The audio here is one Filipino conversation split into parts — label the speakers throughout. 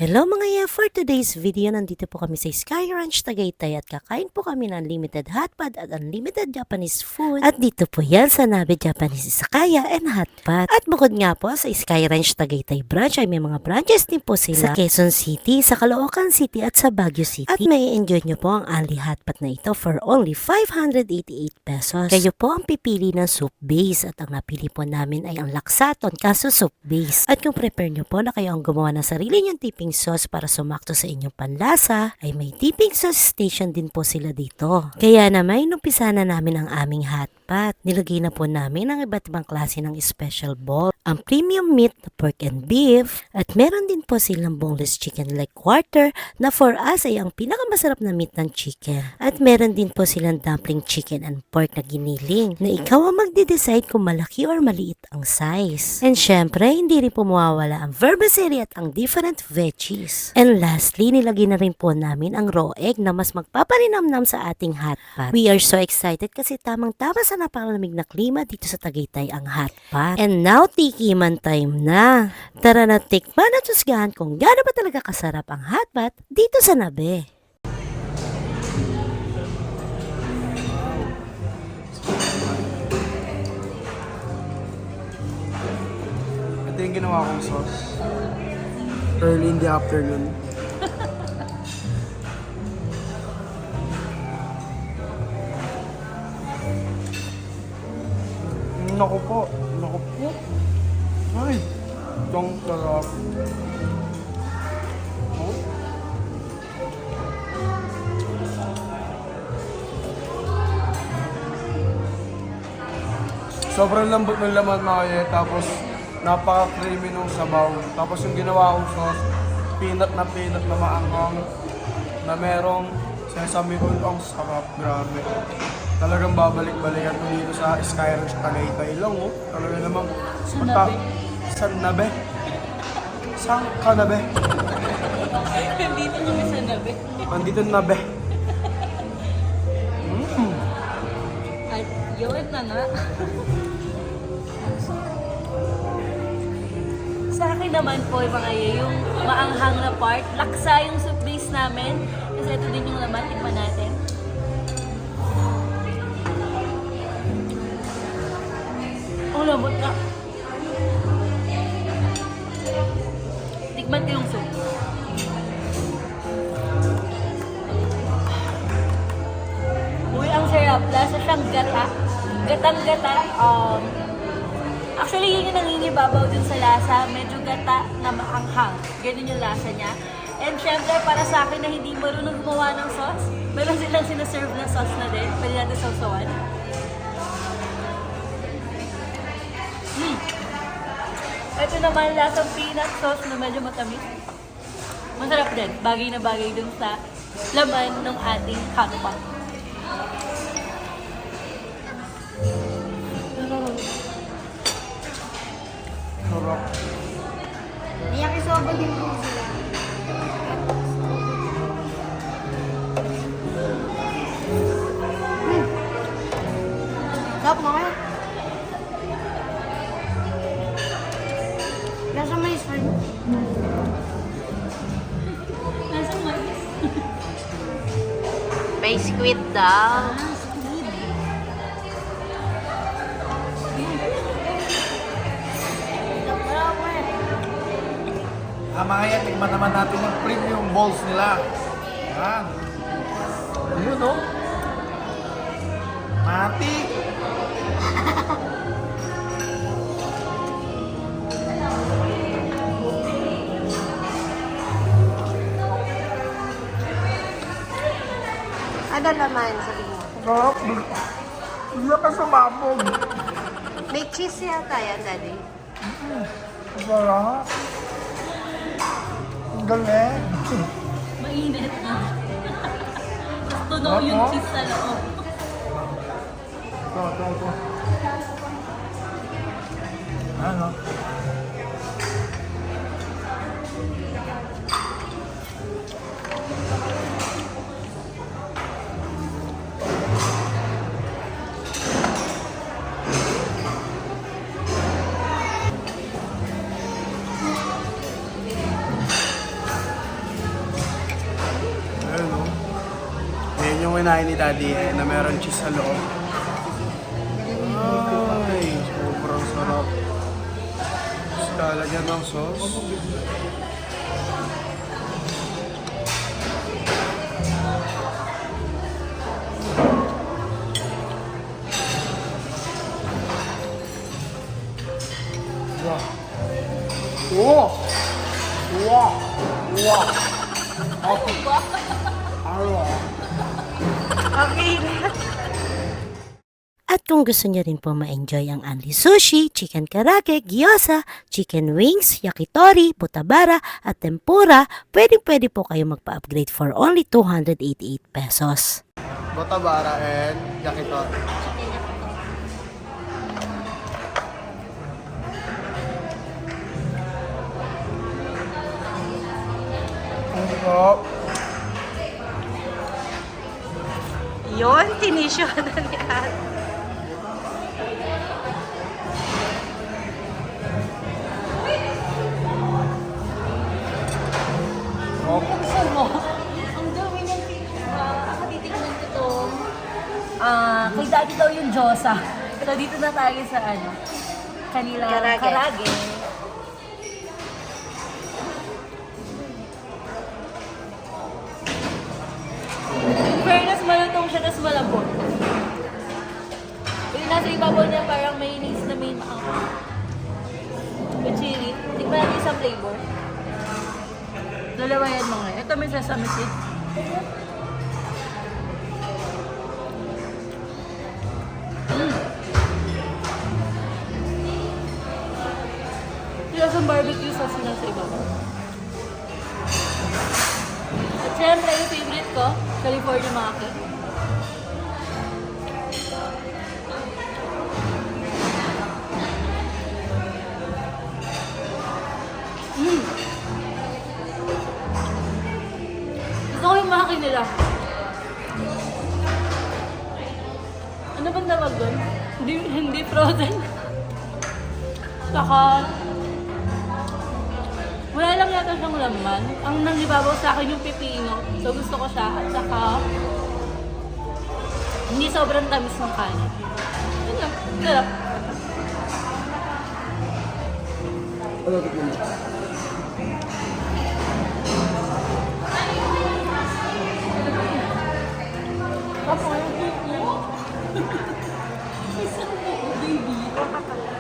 Speaker 1: Hello mga ya! For today's video, nandito po kami sa Sky Ranch Tagaytay at kakain po kami ng unlimited hotpot at unlimited Japanese food. At dito po yan sa Nabe Japanese Izakaya and Hotpot. At bukod nga po sa Sky Ranch Tagaytay branch ay may mga branches din po sila sa Quezon City, sa Caloocan City at sa Baguio City. At may enjoy nyo po ang Ali Hotpot na ito for only 588 pesos. Kayo po ang pipili ng soup base at ang napili po namin ay ang laksaton kaso soup base. At kung prepare nyo po na kayo ang gumawa ng sarili nyong tipping sauce para sumakto sa inyong panlasa, ay may dipping sauce station din po sila dito. Kaya naman, inumpisa na namin ang aming hotpot. Nilagay na po namin ang iba't ibang klase ng special ball, ang premium meat na pork and beef, at meron din po silang boneless chicken leg quarter na for us ay ang pinakamasarap na meat ng chicken. At meron din po silang dumpling chicken and pork na giniling na ikaw ang magde-decide kung malaki or maliit ang size. And syempre, hindi rin po mawawala ang vermicelli at ang different veggies. And lastly, nilagay na rin po namin ang raw egg na mas magpapalinamnam sa ating hotpot. We are so excited kasi tamang-tama sa napakalamig na klima dito sa Tagaytay ang hotpot. And now, tikiman time na. Tara na tikman at husgahan kung gaano ba talaga kasarap ang hotpot dito sa Nabe.
Speaker 2: Ito yung ginawa kong sauce. Early in the afternoon. Naku po. Naku po. Ay. Itong sarap. Oh. Sobrang lambot ng laman mga kaya. Tapos napaka-creamy nung sabaw. Tapos yung ginawa kong sauce, peanut na maanghang na merong sesame oil. Ang sarap, grabe. Talagang babalik-balikan ko dito sa Sky Ranch Tagaytay lang, oh. Talaga namang sa Nabe. Saan ka Nabe?
Speaker 3: Nandito kami sa Nabe.
Speaker 2: Nandito Nabe.
Speaker 3: At yun na nga. Sa akin naman po, mga yung maanghang na part, laksa yung soup base namin. Kasi ito din yung laman, tikman natin. Ang lambot na. Tikman ko yung soup. Uy, ang sarap. Lasa siyang gata. Gatang-gata. Actually, yun yung nangingibabaw dun sa lasa. Medyo gata na maanghang. Ganun yung lasa niya. And syempre, para sa akin na hindi marunong gumawa ng sauce, meron silang sinaserve na sauce na din. Pwede natin sausawan. Ito naman, lasang peanut sauce na medyo matamis. Masarap din. Bagay na bagay dun sa laman ng ating hotpot.
Speaker 2: Sarap.
Speaker 4: Yakisoba din po sila. Sarap naman. Nasa mais pa yun.
Speaker 3: Nasa mais?
Speaker 1: May squid daw.
Speaker 2: Mga yan, tikman naman natin yung premium balls nila. Yan. Yun, no? Mati.
Speaker 4: Ano naman, sabi mo?
Speaker 2: Sarap. Hindi ka sumabog.
Speaker 4: May cheese yata yan, Daddy.
Speaker 2: Sarap. Ang galing.
Speaker 3: Mainit na. Tunaw yung cheese sa loob.
Speaker 2: Ito. Ano? Yan yung kinain ni Daddy na meron cheese sa loob. Ay, sobrang sarap. Tapos lalagyan ng sauce. Wow! Wow! Wow!
Speaker 4: Okay.
Speaker 1: At kung gusto niyo rin po ma-enjoy ang Anli Sushi, Chicken Karage, Gyoza, Chicken Wings, Yakitori, Butabara, at Tempura, pwede po kayo magpa-upgrade for only 288 pesos.
Speaker 2: Butabara and yakitori. Ang sarap.
Speaker 4: Yun, tinisyo na ni Ate.
Speaker 2: Sarap.
Speaker 3: Gusto mo? Ang dami niyang nakatitignan ko to. Kay Daddy daw yung Diyosa. So dito na tayo sa kanilang
Speaker 4: Karage.
Speaker 3: karage. In fairness, malutong siya, tas malambot. Yung nasa ibabaw niya parang mayonnaise na may maanghang. With chili. Tignan natin isang flavor. Dalawa yan mga. Ito may sesame seed. Yung sa barbecue sauce na sa ibabaw. At syempre, yung favorite ko, California Maki. Gusto ko yung Maki nila. Ano bang tawag doon? Hindi frozen. Saka, wala lang yata siyang laman. Ang nangibabaw sa akin yung pipino. So gusto ko siya. At saka, hindi sobrang tamis ng kanin. Yun lang. Sarap. Ako yung pipino. Isang buo, baby. Grabe naman yun.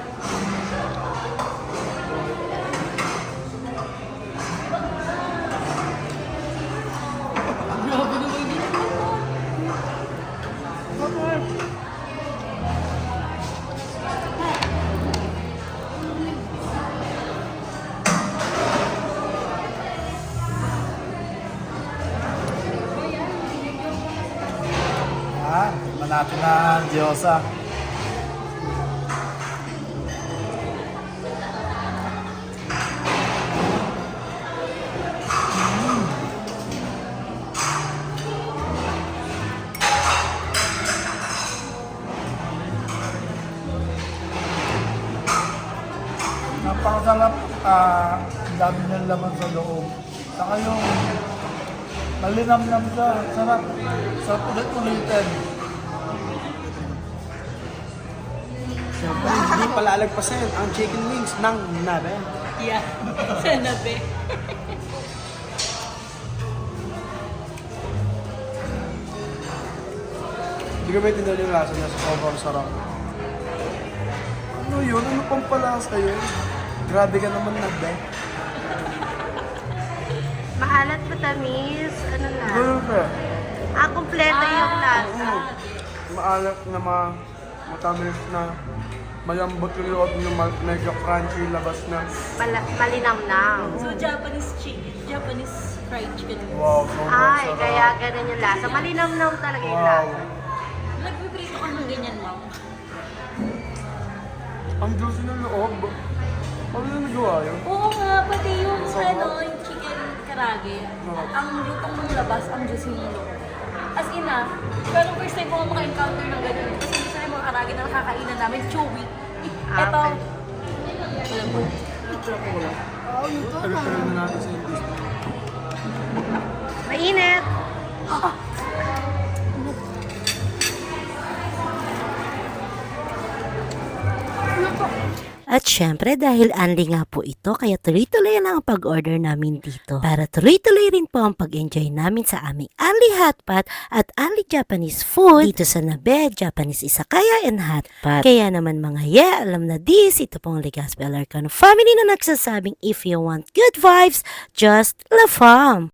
Speaker 2: Manapin na ang Diyosa. Napakasarap, dami ng laman sa loob. Saka yung malinamnam siya, sarap. Sarap ulit-ulitin. Siyempre, hindi palalagpasin ang chicken wings ng nabe.
Speaker 3: Yeah. Sana be.
Speaker 2: Hindi ko maintindihan yung lasa niya sa sobrang sarap. Ano yun? Ano pang palasa yun? Grabe ka naman nabe.
Speaker 4: Maalat, matamis, ano lang.
Speaker 2: Ganun ka.
Speaker 4: Kompleto yung lasa.
Speaker 2: Maalat na matamis na malambot yung loob yung medyo crunchy yung labas na.
Speaker 4: Malinamnam.
Speaker 3: So, Japanese fried chicken.
Speaker 2: Wow, sobrang
Speaker 4: Ay,
Speaker 2: sarap.
Speaker 4: kaya ganun yung lasa. Malinamnam talaga yung
Speaker 2: Wow.
Speaker 4: lasa.
Speaker 3: Nagpiprito ka ng ganyan, ma'am.
Speaker 2: Ang juicy ng loob. Paano na nagawa yun?
Speaker 3: Oo nga, pati yung yung chicken karage. Ang lutong ng labas, ang juicy ng loob. As in pero first time ko maka-encounter ng ganyan. Kasi isa yung mga karage na nakakainan namin, chewy. Ito, alam mo,
Speaker 2: Tagal-tagal na natin sa English.
Speaker 4: Mainit.
Speaker 1: At syempre dahil unli nga po ito, kaya tuloy-tuloy lang ang pag-order namin dito. Para tuloy-tuloy rin po ang pag-enjoy namin sa aming unli hotpot at unli Japanese food dito sa Nabe, Japanese Izakaya and Hotpot. Kaya naman mga alam na this, ito pong Legazpi Alarcano family na nagsasabing if you want good vibes, just La Fam!